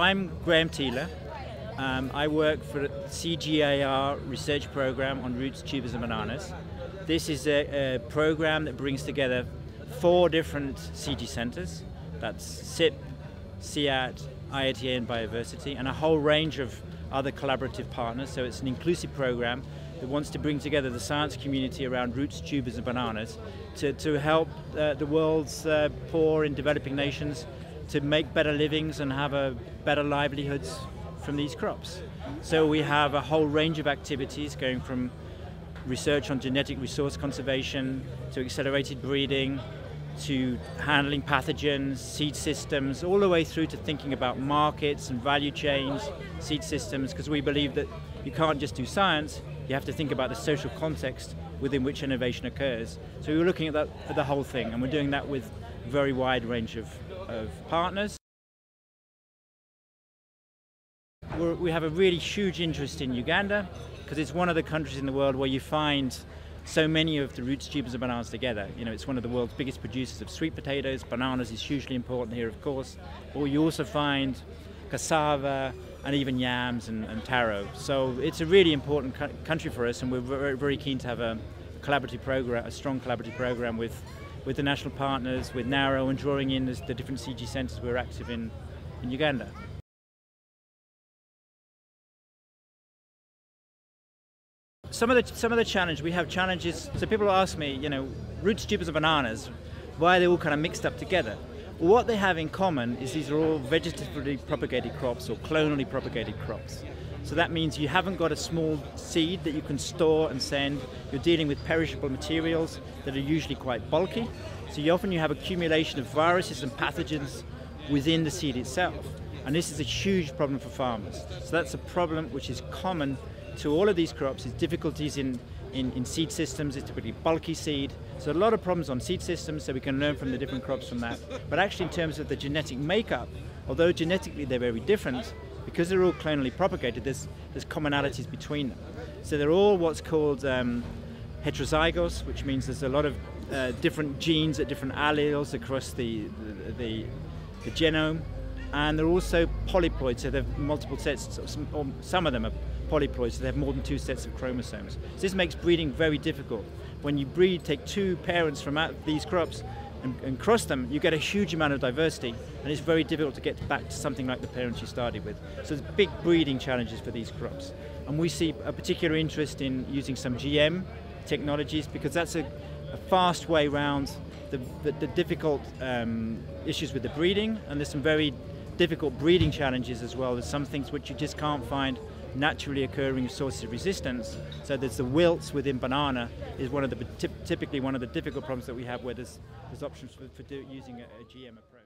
I'm Thiele. I work for the CGIAR research program on roots, tubers and bananas. This is a program that brings together 4 different CG centers. That's CIP, CIAT, IATA and Biodiversity, and a whole range of other collaborative partners. So it's an inclusive program that wants to bring together the science community around roots, tubers and bananas to help the world's poor and developing nations to make better livings and have better livelihoods from these crops. So we have a whole range of activities going from research on genetic resource conservation to accelerated breeding to handling pathogens, seed systems, all the way through to thinking about markets and value chains, seed systems, because we believe that you can't just do science, you have to think about the social context within which innovation occurs. So we're looking at the whole thing, and we're doing that with a very wide range of partners. We have a really huge interest in Uganda because it's one of the countries in the world where you find so many of the roots, tubers and bananas together. You know, it's one of the world's biggest producers of sweet potatoes. Bananas is hugely important here, of course. But you also find cassava and even yams and taro. So it's a really important country for us, and we're very, very keen to have a collaborative program, a strong collaborative program with the national partners, with NARO, and drawing in the different CG centres we're active in Uganda. Some of the challenge, we have challenges, so people ask me, you know, roots, tubers and bananas, why are they all kind of mixed up together? Well, what they have in common is these are all vegetatively propagated crops or clonally propagated crops. So that means you haven't got a small seed that you can store and send. You're dealing with perishable materials that are usually quite bulky. So you often have accumulation of viruses and pathogens within the seed itself. And this is a huge problem for farmers. So that's a problem which is common to all of these crops, is difficulties in seed systems. It's typically bulky seed. So a lot of problems on seed systems, so we can learn from the different crops from that. But actually in terms of the genetic makeup, although genetically they're very different, because they're all clonally propagated, there's commonalities between them. So they're all what's called heterozygous, which means there's a lot of different genes at different alleles across the genome. And they're also polyploid, so they have multiple sets, or some of them are polyploid, so they have more than 2 sets of chromosomes. So this makes breeding very difficult. When you breed, take 2 parents from out these crops and cross them, you get a huge amount of diversity, and it's very difficult to get back to something like the parents you started with. So there's big breeding challenges for these crops. And we see a particular interest in using some GM technologies, because that's a fast way around the difficult issues with the breeding, and there's some very difficult breeding challenges as well. There's some things which you just can't find naturally occurring sources of resistance. So there's the wilts within banana is typically one of the difficult problems that we have, where there's options for using a GM approach.